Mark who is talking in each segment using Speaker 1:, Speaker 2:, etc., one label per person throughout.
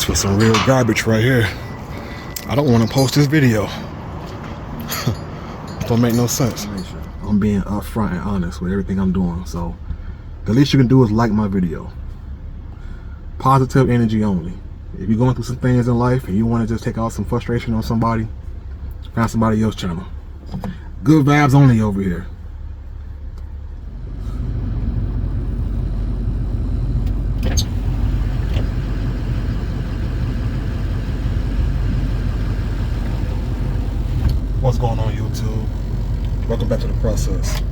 Speaker 1: This was some real garbage right here. I don't want to post this video. Don't make no sense. I'm being upfront and honest with everything I'm doing, so the least you can do is like my video. Positive energy only. If you're going through some things in life and you want to just take out some frustration on somebody, find somebody else's channel. Good vibes only over here. What's going on, YouTube? Welcome back to the process.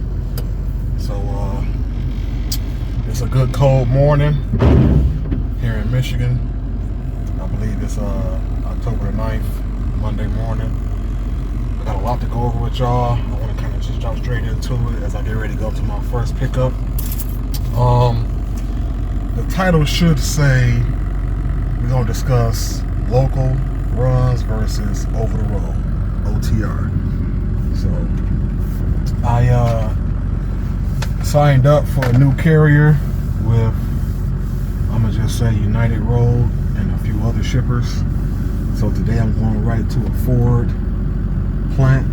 Speaker 1: So it's a good cold morning here in Michigan. I believe it's October 9th, Monday morning. I got a lot to go over with y'all. I want to kind of just jump straight into it as I get ready to go to my first pickup. The title should say we're going to discuss local runs versus over the road, OTR. So I signed up for a new carrier with, I'm gonna just say, United Road and a few other shippers. So today I'm going right to a Ford plant,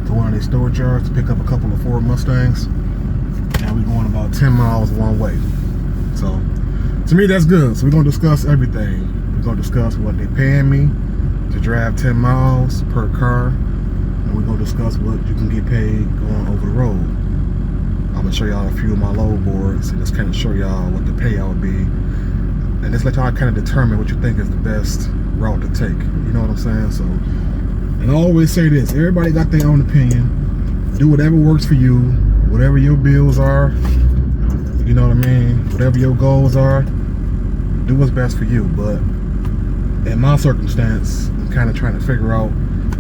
Speaker 1: to one of their storage yards, to pick up a couple of Ford Mustangs, and we're going about 10 miles one way. So to me that's good. So we're gonna discuss everything. We're gonna discuss what they're paying me to drive 10 miles per car, and we're gonna discuss what you can get paid going over the road. I'm gonna show y'all a few of my load boards and just kind of show y'all what the payout would be, and just let y'all kind of determine what you think is the best route to take. You know what I'm saying? So, and I always say this: everybody got their own opinion. Do whatever works for you, whatever your bills are. You know what I mean? Whatever your goals are, do what's best for you. But in my circumstance, I'm kind of trying to figure out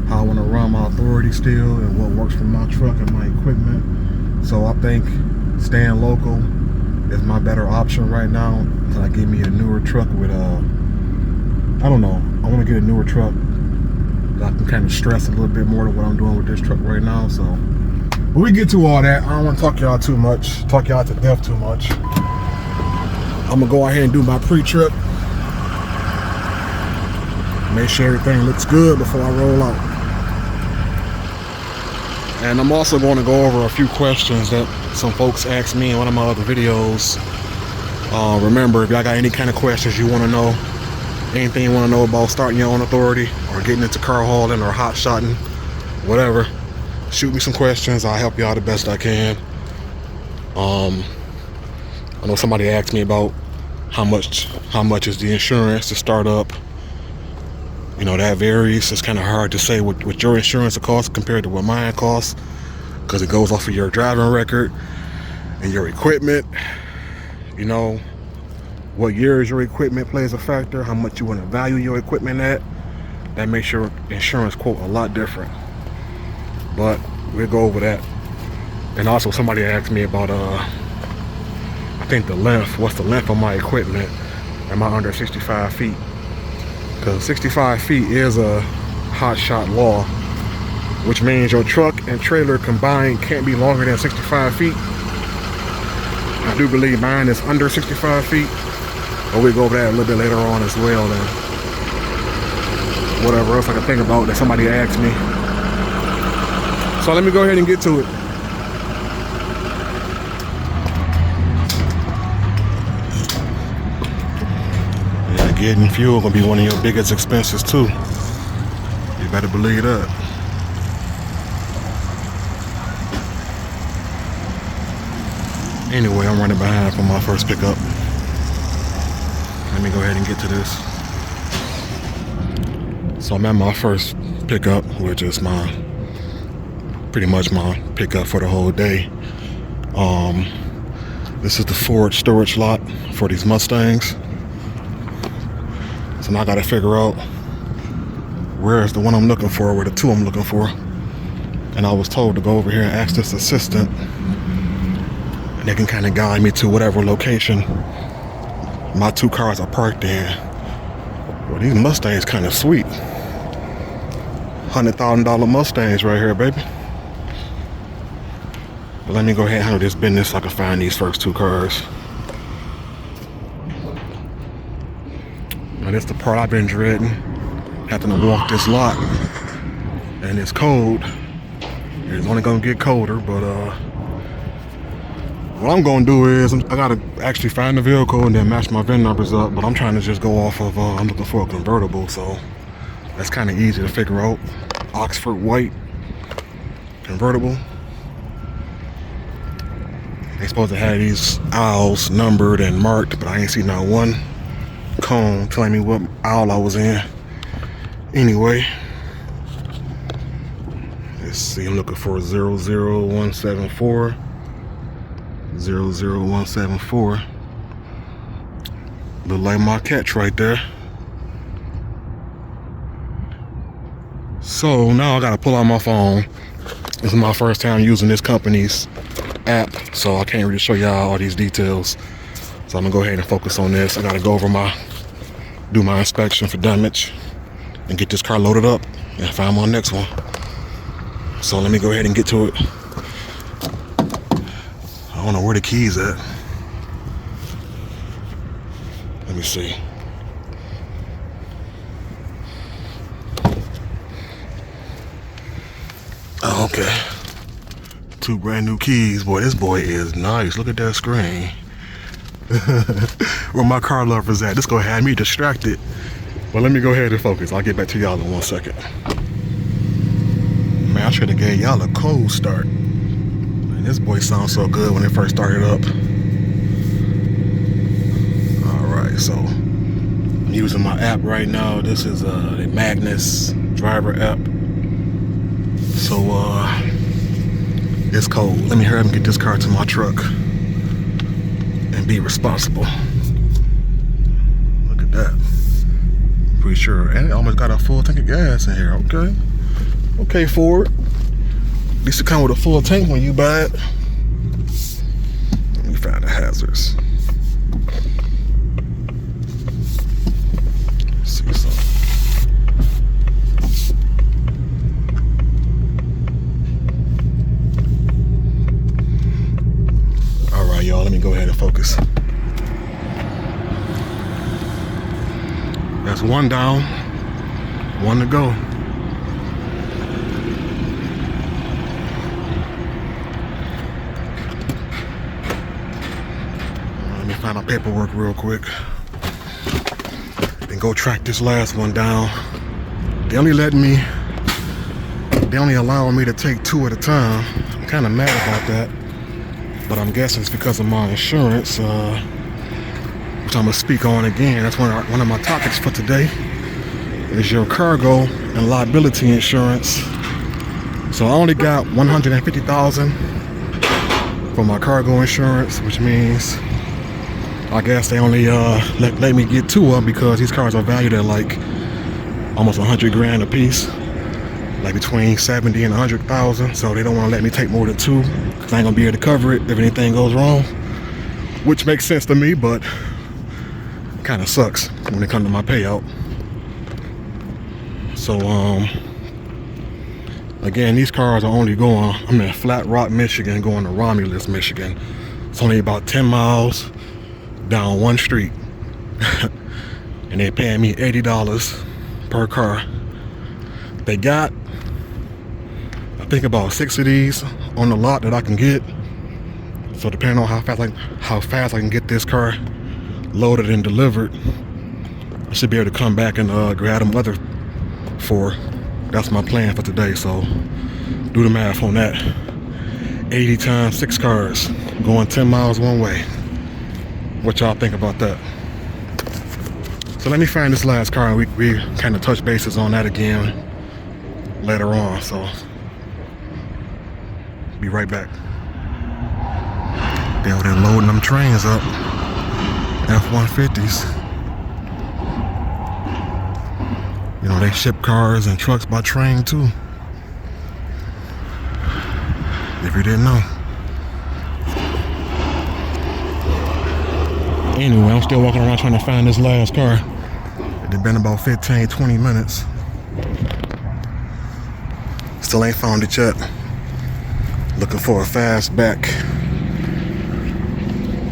Speaker 1: how I want to run my authority still and what works for my truck and my equipment. So I think staying local is my better option right now until I get me a newer truck with I don't know, I want to get a newer truck that I can kind of stress a little bit more than what I'm doing with this truck right now. So but we get to all that. I don't want to talk y'all too much, talk y'all to death too much. I'm gonna go ahead and do my pre-trip, make sure everything looks good before I roll out. And I'm also going to go over a few questions that some folks asked me in one of my other videos. Remember, if y'all got any kind of questions you want to know, anything you want to know about starting your own authority or getting into car hauling or hot shotting, whatever, shoot me some questions. I'll help you out the best I can. I know somebody asked me about how much is the insurance to start up. You know, that varies. It's kind of hard to say what your insurance will cost compared to what mine costs, because it goes off of your driving record and your equipment. You know, what years your equipment plays a factor, how much you want to value your equipment at. That makes your insurance quote a lot different. But we'll go over that. And also somebody asked me about I think the length. What's the length of my equipment? Am I under 65 feet? Because 65 feet is a hot shot law, which means your truck and trailer combined can't be longer than 65 feet. I do believe mine is under 65 feet, but we'll go over that a little bit later on as well. And whatever else I can think about that somebody asked me. So let me go ahead and get to it. Getting fuel gonna be one of your biggest expenses too. You better believe that. Anyway, I'm running behind for my first pickup. Let me go ahead and get to this. So I'm at my first pickup, which is pretty much my pickup for the whole day. This is the Ford storage lot for these Mustangs. So now I gotta figure out where's the one I'm looking for, where the two I'm looking for. And I was told to go over here and ask this assistant, and they can kind of guide me to whatever location my two cars are parked in. Well, these Mustangs kind of sweet. $100,000 Mustangs right here, baby. But let me go ahead and handle this business so I can find these first two cars. And it's the part I've been dreading, having to walk this lot. And it's cold. It's only gonna get colder, but what I'm gonna do is I gotta actually find the vehicle and then match my VIN numbers up. But I'm trying to just go off of I'm looking for a convertible, so that's kind of easy to figure out. Oxford white convertible. They supposed to have these aisles numbered and marked, but I ain't seen not one cone telling me what aisle I was in. Anyway, let's see, I'm looking for 00174. 00174. Look like my catch right there. So now I gotta pull out my phone. This is my first time using this company's app, so I can't really show y'all all these details. So I'm gonna go ahead and focus on this. I gotta go over do my inspection for damage and get this car loaded up and find my next one. So let me go ahead and get to it. I don't know where the keys at. Let me see. Oh, okay. 2 brand new keys. Boy, this boy is nice. Look at that screen. Where my car lovers at? This gonna have me distracted. But let me go ahead and focus. I'll get back to y'all in 1 second. Man, I should have gave y'all a cold start. Man, this boy sounds so good when it first started up. Alright, so I'm using my app right now. This is the Magnus driver app. So it's cold. Let me hurry up and get this car to my truck and be responsible. Look at that. Pretty sure. And it almost got a full tank of gas in here. Okay. Okay, Ford. At least it come with a full tank when you buy it. Let me find the hazards. Let's see something. Alright, y'all, let me go ahead and focus. That's 1 down, 1 to go. Let me find my paperwork real quick. Then go track this last one down. They only allow me to take 2 at a time. I'm kind of mad about that. But I'm guessing it's because of my insurance, which I'm gonna speak on again. That's one of my topics for today, is your cargo and liability insurance. So I only got $150,000 for my cargo insurance, which means I guess they only let me get 2 of them because these cars are valued at like almost 100 grand a piece, like between 70 and 100,000. So they don't want to let me take more than 2 because I ain't gonna be able to cover it if anything goes wrong, which makes sense to me, but kind of sucks when it comes to my payout. So again, these cars are only going, I'm in Flat Rock, Michigan, going to Romulus, Michigan. It's only about 10 miles down 1 street. And they're paying me $80 per car. They got, I think, about 6 of these on the lot that I can get. So depending on how fast I can get this car loaded and delivered, I should be able to come back and grab them other 4. That's my plan for today. So do the math on that. 80 times 6 cars going 10 miles one way. What y'all think about that? So let me find this last car and we kind of touch bases on that again later on. So be right back. They're over there loading them trains up. F-150s. You know, they ship cars and trucks by train too. If you didn't know. Anyway, I'm still walking around trying to find this last car. It's been about 15-20 minutes. Still ain't found it yet. Looking for a fastback.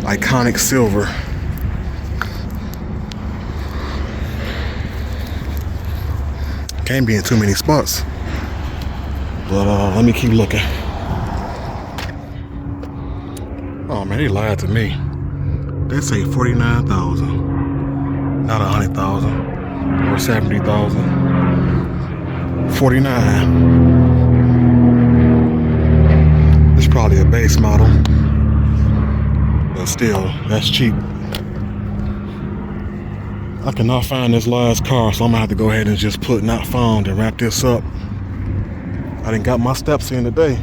Speaker 1: Iconic silver. Can't be in too many spots. But let me keep looking. Oh man, they lied to me. They say 49,000, not 100,000 or 70,000. 49. It's probably a base model, but still, that's cheap. I cannot find this last car, so I'm gonna have to go ahead and just put not found and wrap this up. I done got my steps in today.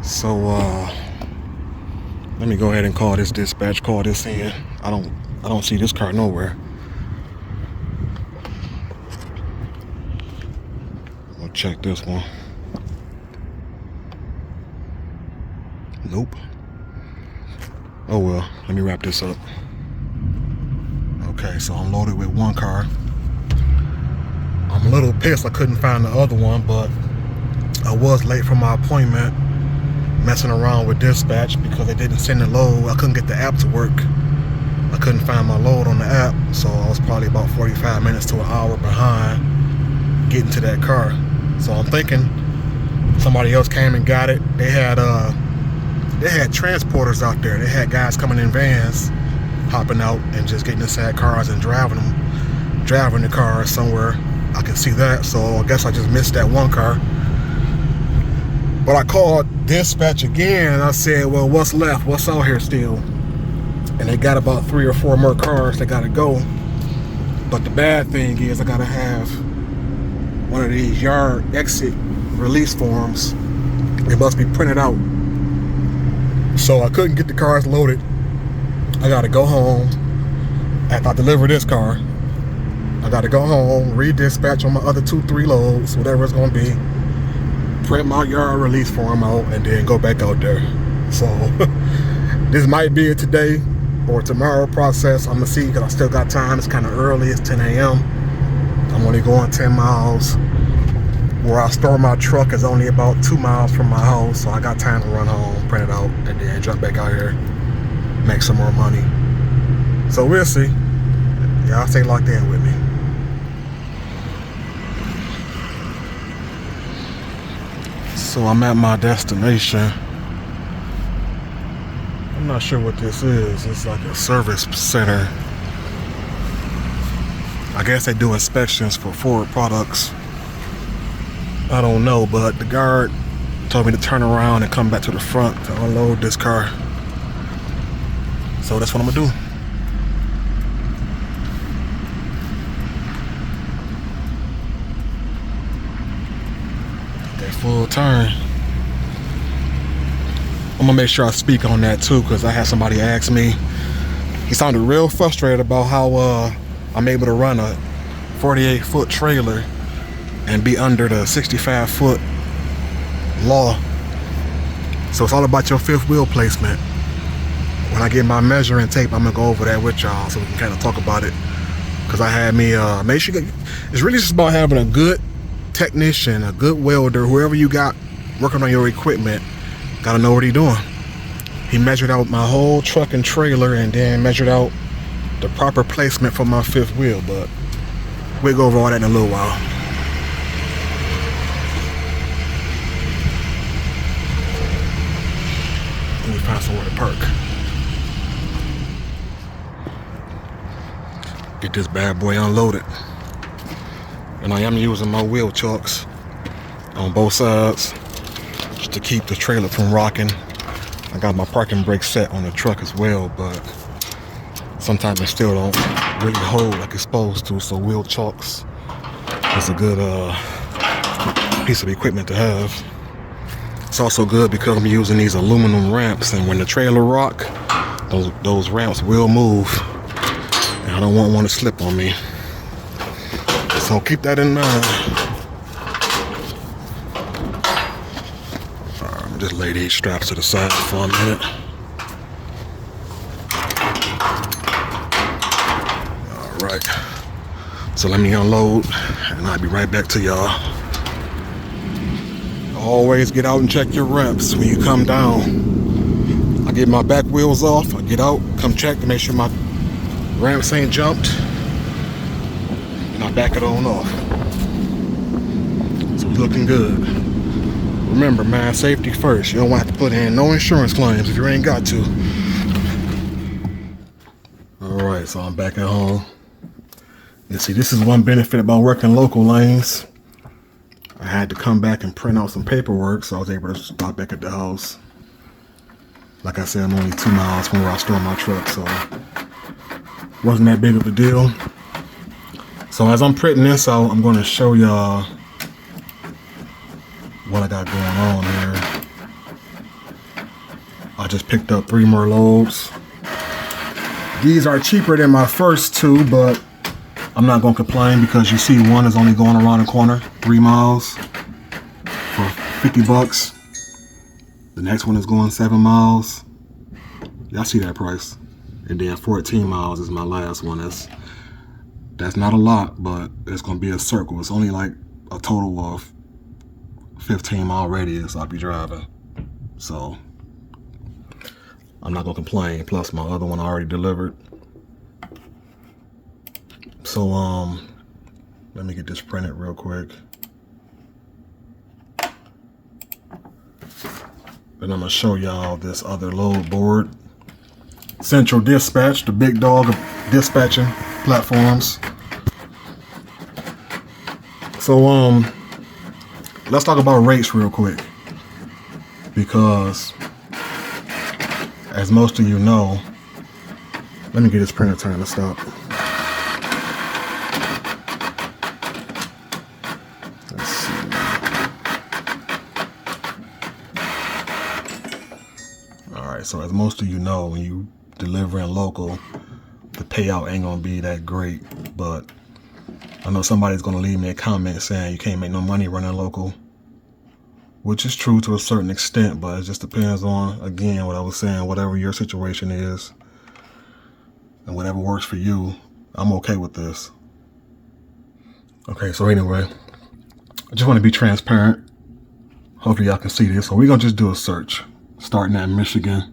Speaker 1: So let me go ahead and call this dispatch, call this in. I don't see this car nowhere. I'll check this one. Nope. Oh well, let me wrap this up. Okay, so I'm loaded with one car. I'm a little pissed I couldn't find the other one, but I was late for my appointment, messing around with dispatch because they didn't send the load. I couldn't get the app to work. I couldn't find my load on the app, so I was probably about 45 minutes to an hour behind getting to that car. So I'm thinking somebody else came and got it. They had transporters out there. They had guys coming in vans, hopping out and just getting inside cars and driving the car somewhere. I can see that, so I guess I just missed that one car. But I called dispatch again and I said, well, what's left? What's out here still? And they got about 3 or 4 more cars that gotta go. But the bad thing is I gotta have one of these yard exit release forms. It must be printed out. So I couldn't get the cars loaded. I gotta go home after I deliver this car. I gotta go home, re-dispatch on my other 2-3 loads, whatever it's gonna be, print my yard release form out, and then go back out there. So this might be a today or tomorrow process. I'm gonna see, because I still got time. It's kind of early. It's 10 a.m. I'm only going 10 miles. Where I store my truck is only about 2 miles from my house, so I got time to run home, print it out, and then jump back out here, make some more money. So we'll see. Y'all stay locked in with me. So I'm at my destination. I'm not sure what this is. It's like a service center. I guess they do inspections for Ford products. I don't know, but the guard told me to turn around and come back to the front to unload this car. So that's what I'm gonna do. That full turn. I'm gonna make sure I speak on that too, because I had somebody ask me. He sounded real frustrated about how I'm able to run a 48-foot trailer and be under the 65-foot law. So it's all about your fifth wheel placement. When I get my measuring tape, I'm gonna go over that with y'all so we can kind of talk about it. Because I had me make sure it's really just about having a good technician, a good welder, whoever you got working on your equipment, gotta know what he's doing. He measured out my whole truck and trailer and then measured out the proper placement for my fifth wheel, but we'll go over all that in a little while. Let me find somewhere to park. Get this bad boy unloaded. And I am using my wheel chocks on both sides just to keep the trailer from rocking. I got my parking brake set on the truck as well, but sometimes it still don't really hold like it's supposed to, so wheel chocks is a good piece of equipment to have. It's also good because I'm using these aluminum ramps, and when the trailer rock, those ramps will move, and I don't want one to slip on me. So keep that in mind. Alright, just lay these straps to the side for a minute. Alright, so let me unload and I'll be right back to y'all. Always get out and check your ramps when you come down. I get my back wheels off, I get out, come check to make sure my ramps ain't jumped. I back it on off. So we're looking good. Remember, man, safety first. You don't want to have to put in no insurance claims if you ain't got to. Alright, so I'm back at home. And see, this is one benefit about working local lanes. I had to come back and print out some paperwork, so I was able to stop back at the house. Like I said, I'm only 2 miles from where I store my truck, so wasn't that big of a deal. So as I'm printing this out, I'm going to show y'all what I got going on here. I just picked up 3 more loads. These are cheaper than my first 2, but I'm not going to complain because you see one is only going around the corner, 3 miles for 50 bucks. The next one is going 7 miles. Y'all see that price. And then 14 miles is my last one. That's not a lot, but it's going to be a circle. It's only like a total of 15-mile radius I'll be driving. So I'm not going to complain. Plus my other one I already delivered. So let me get this printed real quick. Then I'm going to show y'all this other load board. Central Dispatch, the big dog of dispatching platforms. So let's talk about rates real quick, because as most of you know, let me get this printer turned to stop. Let's see. Alright, so as most of you know, when you delivering local, the payout ain't gonna be that great, but I know somebody's gonna leave me a comment saying you can't make no money running local, which is true to a certain extent, but it just depends on, again, what I was saying, whatever your situation is and whatever works for you. I'm okay with this. Okay, so anyway, I just want to be transparent. Hopefully y'all can see this. So we're gonna just do a search starting at Michigan.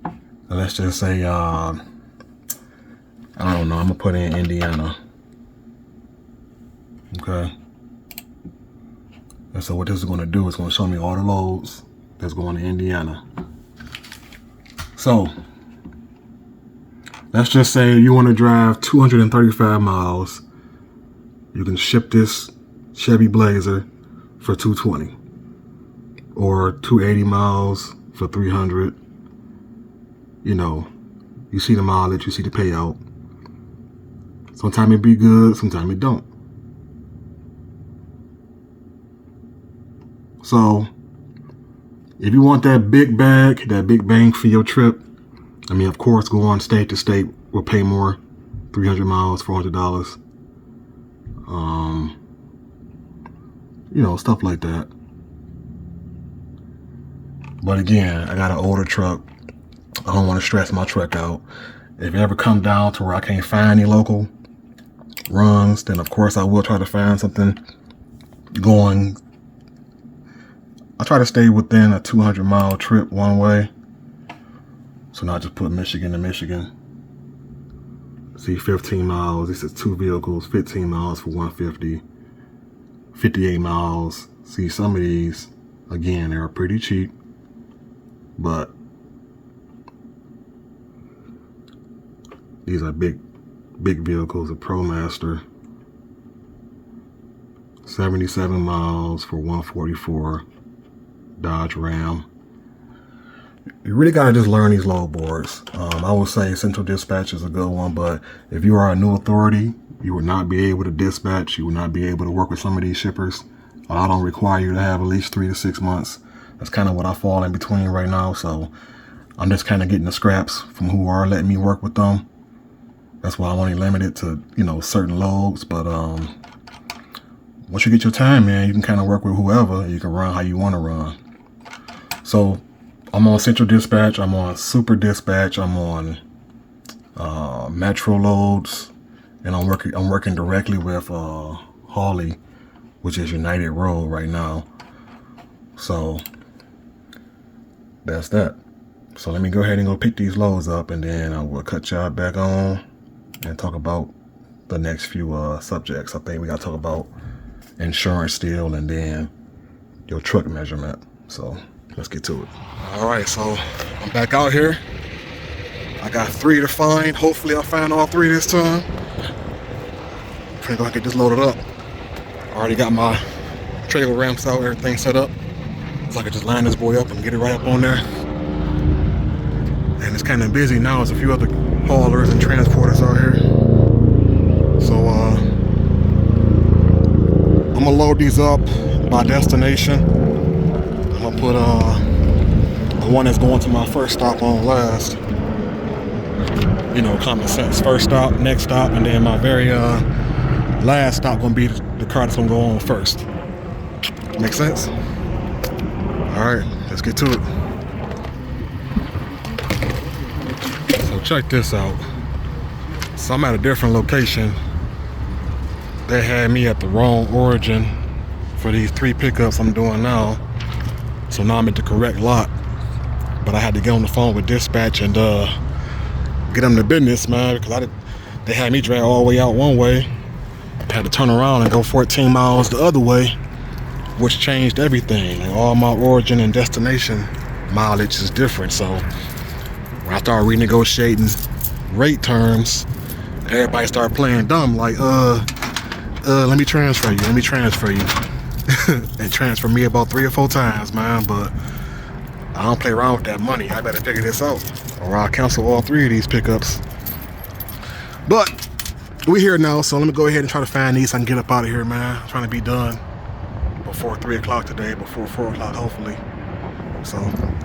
Speaker 1: And let's just say I don't know, I'm gonna put in Indiana. Okay. And so what this is going to do is going to show me all the loads that's going to Indiana. So let's just say you want to drive 235 miles. You can ship this Chevy Blazer for $220, or 280 miles for $300. You know, you see the mileage, you see the payout. Sometimes it be good, sometimes it don't. So if you want that big bag, that big bang for your trip, I mean, of course, go on state to state will pay more. 300 miles, $400. You know, stuff like that. But again, I got an older truck. I don't want to stress my truck out. If it ever come down to where I can't find any local runs, then of course I will try to find something going. I try to stay within a 200-mile trip one way. So not just put Michigan to Michigan. See, 15 miles, this is 2 vehicles, 15 miles for $150, 58 miles. See, some of these, again, they're pretty cheap, but these are big vehicles. A ProMaster, 77 miles for $144. Dodge Ram. You really gotta just learn these load boards. I would say Central Dispatch is a good one, but if you are a new authority, you would not be able to dispatch. You would not be able to work with some of these shippers. I don't require you to have at least 3 to 6 months. That's kind of what I fall in between right now. So I'm just kind of getting the scraps from who are letting me work with them. That's why I'm only limited to, you know, certain loads. But once you get your time, man, you can kind of work with whoever. You can run how you want to run. So I'm on Central Dispatch, I'm on Super Dispatch, I'm on Metro Loads, and I'm working directly with Hawley, which is United Road right now. So that's that. So let me go ahead and go pick these loads up, and then I will cut y'all back on and talk about the next few subjects. I think we got to talk about insurance still, and then your truck measurement. So let's get to it. All right, so I'm back out here. I got 3 to find. Hopefully I find all 3 this time. I'm gonna go and get this loaded up. I already got my trailer ramps out, everything set up. So I can just line this boy up and get it right up on there. And it's kind of busy now. There's a few other haulers and transporters out here. So I'm gonna load these up by destination. I'm gonna put the one that's going to my first stop on last. You know, common sense. First stop, next stop, and then my very last stop gonna be the car that's gonna go on first. Make sense? All right, let's get to it. So check this out. So I'm at a different location. They had me at the wrong origin for these 3 pickups I'm doing now. So now I'm at the correct lot. But I had to get on the phone with dispatch and get them to business, man, because they had me drag all the way out one way. I had to turn around and go 14 miles the other way, which changed everything. Like, all my origin and destination mileage is different. So when I started renegotiating rate terms, everybody started playing dumb, like, let me transfer you. And transfer me about 3 or 4 times, man, but I don't play around with that money. I better figure this out, or I'll cancel all 3 of these pickups. But we're here now, so let me go ahead and try to find these so I can get up out of here, man. I'm trying to be done before 3 o'clock today, before 4 o'clock, hopefully. So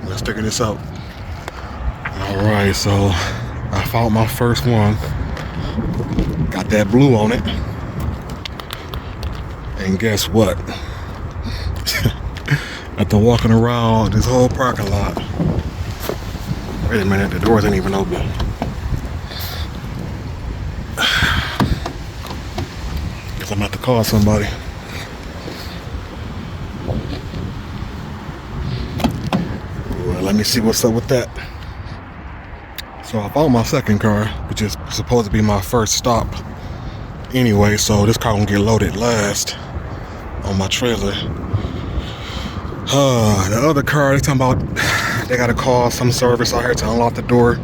Speaker 1: let's figure this out. All right, so I found my first one. Got that blue on it. And guess what? After walking around this whole parking lot. Wait a minute, the doors ain't even open. Guess I'm about to call somebody. Well, let me see what's up with that. So I found my second car, which is supposed to be my first stop anyway, so this car gonna get loaded last on my trailer. The other car, they talking about they gotta call some service out here to unlock the door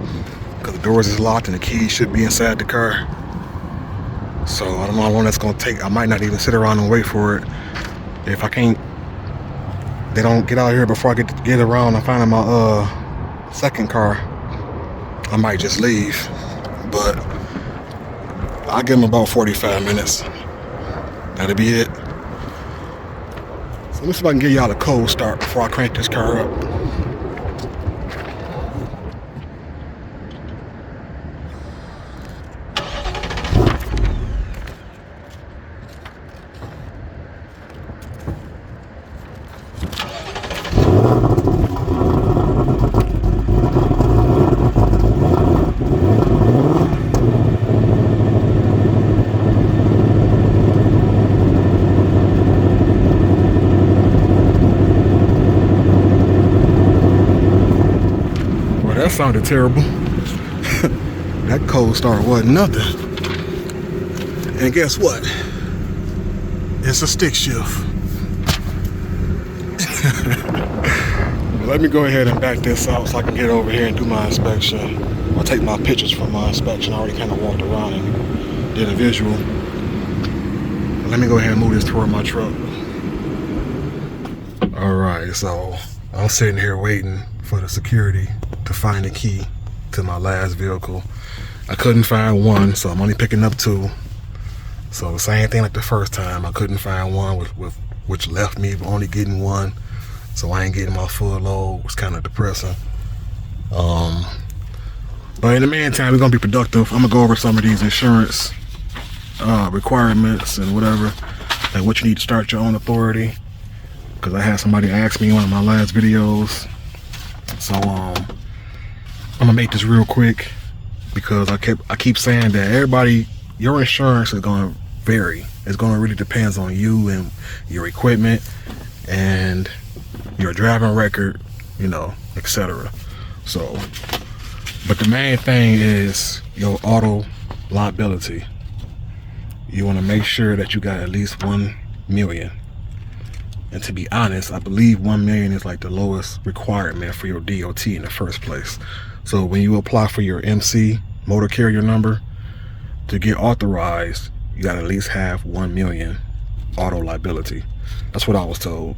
Speaker 1: because the doors is locked and the keys should be inside the car. So I don't know how long that's gonna take. I might not even sit around and wait for it. If I can't, they don't get out here before I get around and find my second car, I might just leave. But I'll give them about 45 minutes. That'll be it. So let's see if I can get y'all a cold start before I crank this car up. That sounded terrible. That cold start wasn't nothing. And guess what? It's a stick shift. Let me go ahead and back this out so I can get over here and do my inspection. I'll take my pictures from my inspection. I already kind of walked around and did a visual. But let me go ahead and move this toward my truck. Alright, so I'm sitting here waiting for the security to find the key to my last vehicle. I couldn't find one, so I'm only picking up 2. So same thing like the first time. I couldn't find one, which left me only getting 1. So I ain't getting my full load. It was kind of depressing. But in the meantime, we're gonna be productive. I'm gonna go over some of these insurance requirements and whatever, like what you need to start your own authority. Because I had somebody ask me in one of my last videos. So I'm gonna make this real quick because I keep saying that everybody, your insurance is gonna vary. It's gonna really depends on you and your equipment and your driving record, you know, etc. So, but the main thing is your auto liability. you want to make sure that you got at least 1 million. And to be honest, I believe 1 million is like the lowest requirement for your DOT in the first place. So when you apply for your MC, motor carrier number, to get authorized, you got to at least have 1 million auto liability. That's what I was told.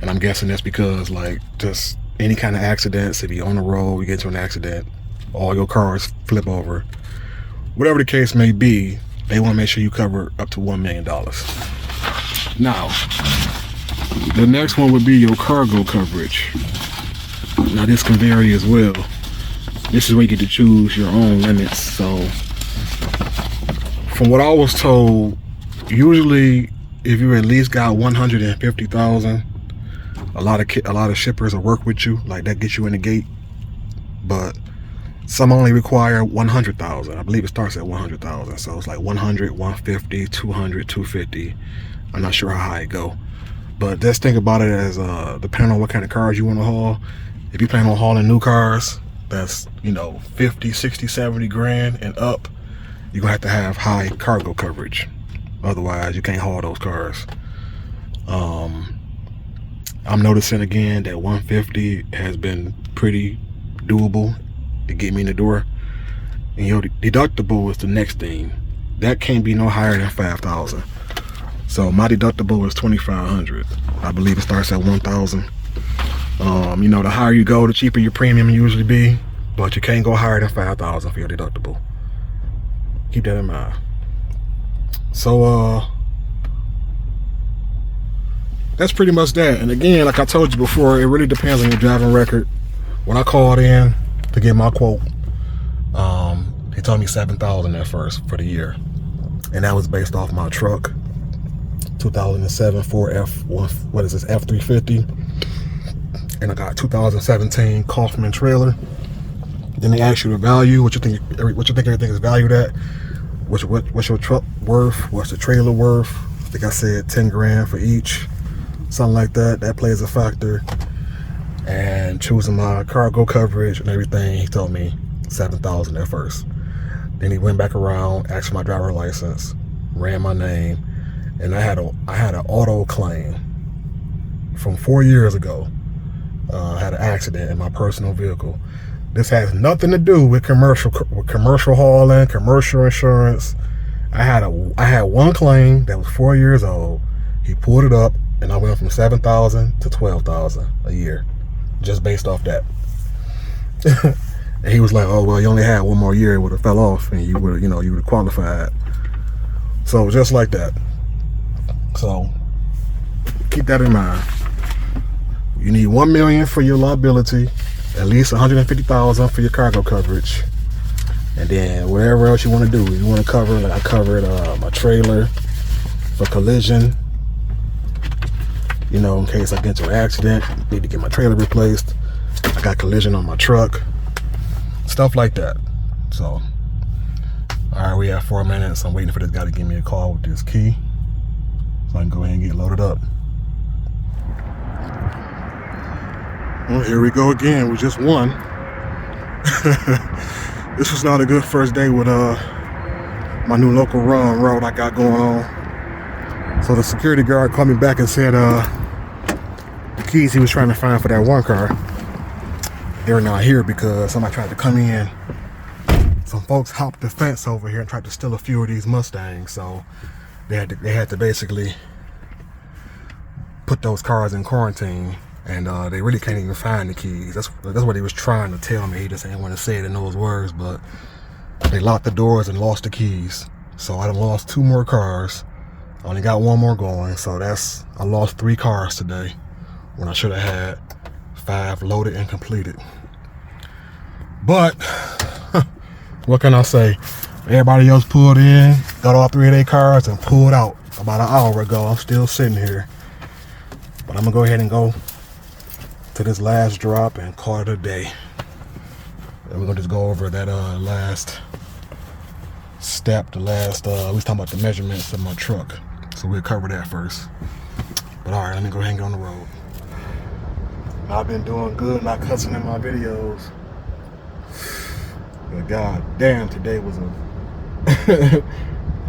Speaker 1: And I'm guessing that's because, like, just any kind of accidents, if you're on the road, you get into an accident, all your cars flip over, whatever the case may be, they want to make sure you cover up to $1 million. Now, the next one would be your cargo coverage. Now, this can vary as well. This is where you get to choose your own limits. So, from what I was told, usually if you at least got 150,000, a lot of shippers will work with you, like that gets you in the gate. But some only require 100,000. I believe it starts at 100,000. So it's like 100, 150, 200, 250. I'm not sure how high it go. But just think about it as depending on what kind of cars you want to haul. If you plan on hauling new cars, that's, you know, 50, 60, 70 grand and up, you're gonna have to have high cargo coverage. Otherwise, you can't haul those cars. I'm noticing again that 150 has been pretty doable to get me in the door. And your deductible is the next thing. That can't be no higher than 5,000. So my deductible is 2,500. I believe it starts at 1,000. You know, the higher you go, the cheaper your premium usually be, but you can't go higher than 5,000 for your deductible. Keep that in mind. So that's pretty much that. And again, like I told you before, it really depends on your driving record. When I called in to get my quote, they told me 7,000 at first for the year, and that was based off my truck, 2007 Ford F350, and I got 2017 Kaufman trailer. Then they ask you the value, what you think everything is valued at, what's your truck worth, what's the trailer worth. I think I said 10 grand for each, something like that. That plays a factor. And choosing my cargo coverage and everything, he told me 7,000 at first. Then he went back around, asked for my driver license, ran my name, and I had an auto claim from 4 years ago. I had an accident in my personal vehicle. This has nothing to do with commercial hauling, commercial insurance. I had one claim that was 4 years old. He pulled it up, and I went from 7,000 to 12,000 a year, just based off that. And he was like, "Oh well, you only had one more year; it would have fell off, and you would have qualified." So just like that. So keep that in mind. You need 1 million for your liability, at least 150,000 for your cargo coverage, and then whatever else you want to do. You want to cover, like I covered my trailer for collision. You know, in case I get into an accident, need to get my trailer replaced. I got collision on my truck, stuff like that. So, all right, we have 4 minutes. I'm waiting for this guy to give me a call with this key, so I can go ahead and get loaded up. Well, here we go again with just one. This was not a good first day with my new local route I got going on. So the security guard called me back and said the keys he was trying to find for that one car, they're not here because somebody tried to come in. Some folks hopped the fence over here and tried to steal a few of these Mustangs. So they had to basically put those cars in quarantine, and they really can't even find the keys. That's what he was trying to tell me. He just didn't want to say it in those words, but they locked the doors and lost the keys. So I done lost 2 more cars. I only got 1 more going, so I lost 3 cars today when I should have had 5 loaded and completed. But what can I say? Everybody else pulled in, got all 3 of their cars and pulled out about an hour ago. I'm still sitting here, but I'm gonna go ahead and go to this last drop and call it a day. And we're gonna just go over that last step, we was talking about the measurements of my truck, so we'll cover that first. But all right, let me go ahead and get on the road. I've been doing good, not cussing in my videos, but god damn, today was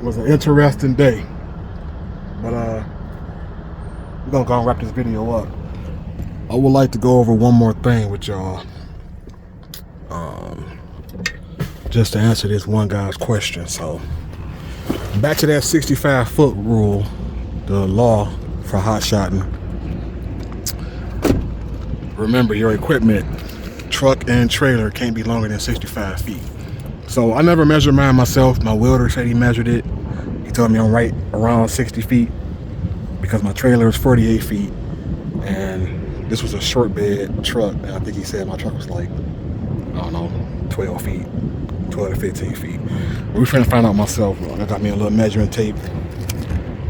Speaker 1: was an interesting day. But we're gonna go and wrap this video up. I would like to go over one more thing with y'all. Just to answer this one guy's question. So back to that 65-foot rule, the law for hot shotting. Remember, your equipment, truck and trailer, can't be longer than 65 feet. So I never measured mine myself. My welder said he measured it. He told me I'm right around 60 feet because my trailer is 48 feet. And this was a short bed truck. And I think he said my truck was like, I don't know, 12 feet, 12 to 15 feet. We're trying to find out myself. I got me a little measuring tape.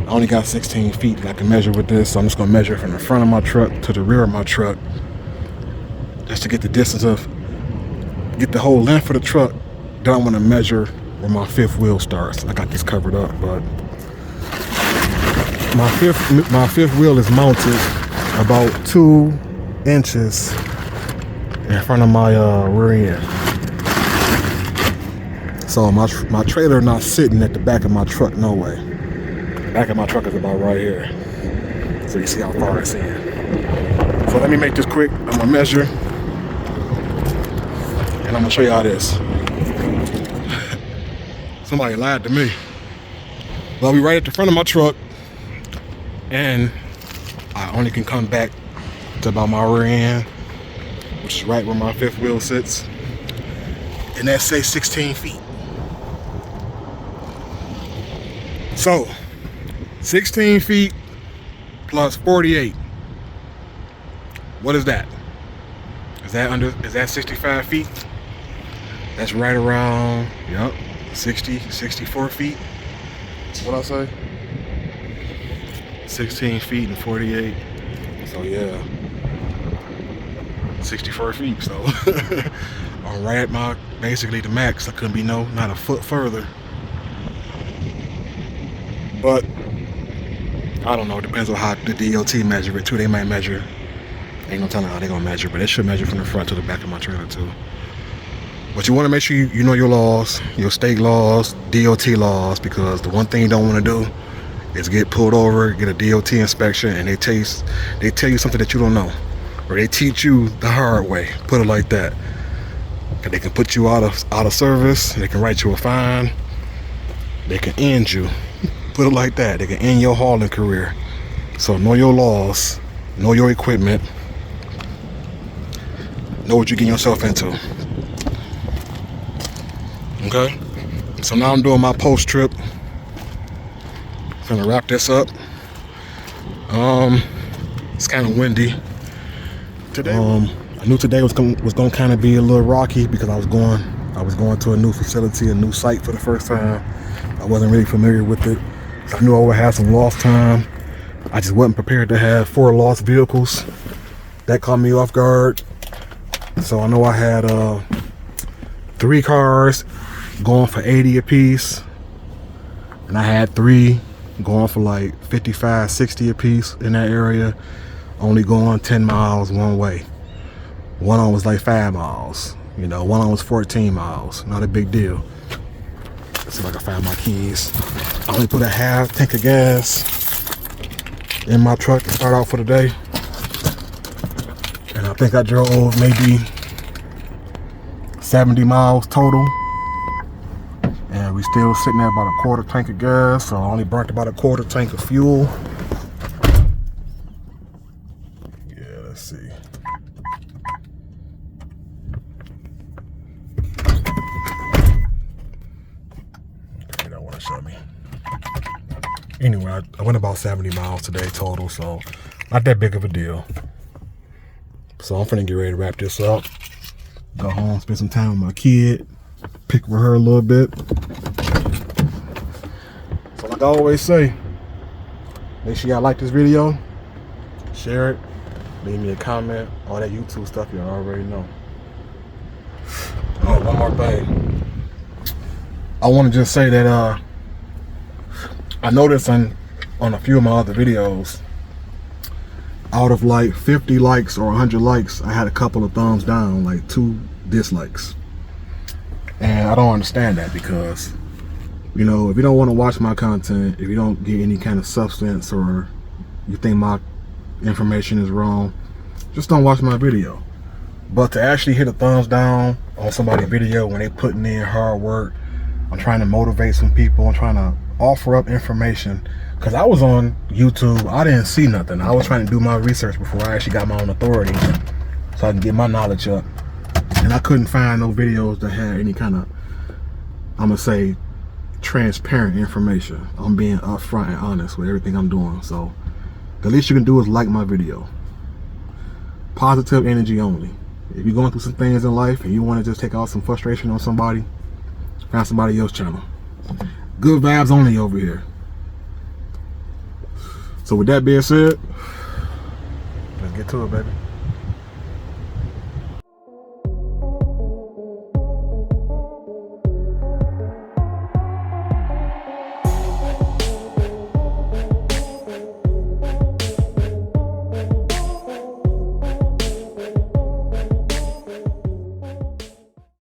Speaker 1: I only got 16 feet that I can measure with this. So I'm just gonna measure from the front of my truck to the rear of my truck, just to get the distance of, get the whole length of the truck. Then I want to measure where my fifth wheel starts. I got this covered up, but my fifth wheel is mounted about 2 inches in front of my rear end. So my trailer not sitting at the back of my truck, no way. The back of my truck is about right here. So you see how far it's in. So let me make this quick. I'm gonna measure, and I'm gonna show y'all this. Somebody lied to me. Well, we right at the front of my truck, and I only can come back to about my rear end, which is right where my fifth wheel sits, and that says 16 feet. So 16 feet plus 48. What is that? Is that 65 feet? That's right around, yep, 64 feet. What'd I say? 16 feet and 48. So yeah, 64 feet. So I'm right at my, basically the max. I couldn't be not a foot further. But I don't know, it depends on how the DOT measure it too. They might measure, ain't no telling how they gonna measure, but they should measure from the front to the back of my trailer too. But you want to make sure you know your laws, your state laws, DOT laws, because the one thing you don't want to do is get pulled over, get a DOT inspection, and they tell you something that you don't know, or they teach you the hard way. Put it like that. They can put you out of service. They can write you a fine. They can end you. Put it like that. They can end your hauling career. So know your laws, know your equipment, know what you're getting yourself into. Okay, so now I'm doing my post trip. Gonna wrap this up. It's kind of windy today. I knew today was gonna kind of be a little rocky because I was going to a new facility, a new site for the first time. I wasn't really familiar with it. I knew I would have some lost time. I just wasn't prepared to have 4 lost vehicles. That caught me off guard. So I know I had 3 cars going for 80 a piece, and I had 3 going for like 55, 60 a piece in that area, only going 10 miles one way. One of them was like 5 miles, you know, one of them was 14 miles, not a big deal. Let's see if I can find my keys. I only put a half tank of gas in my truck to start out for the day, and I think I drove maybe 70 miles total. And we still sitting at about a quarter tank of gas, so I only burnt about a quarter tank of fuel. Yeah, let's see. Okay, don't want to show me. Anyway, I went about 70 miles today total, so not that big of a deal. So I'm finna get ready to wrap this up. Go home, spend some time with my kid, pick with her a little bit. So like I always say, make sure y'all like this video, share it, leave me a comment, all that YouTube stuff you already know. Oh, one more thing. I want to just say that I noticed on a few of my other videos, out of like 50 likes or 100 likes, I had a couple of thumbs down, like 2 dislikes. And I don't understand that, because You know, if you don't want to watch my content, if you don't get any kind of substance, or you think my information is wrong, just don't watch my video. But to actually hit a thumbs down on somebody's video when they putting in hard work, I'm trying to motivate some people, I'm trying to offer up information. Because I was on YouTube, I didn't see nothing. I was trying to do my research before I actually got my own authority, so I can get my knowledge up. And I couldn't find no videos that had any kind of, I'm gonna say, transparent information. I'm being upfront and honest with everything I'm doing. So the least you can do is like my video. Positive energy only. If you're going through some things in life and you want to just take out some frustration on somebody, find somebody else's channel. Good vibes only over here. So with that being said, let's get to it, baby.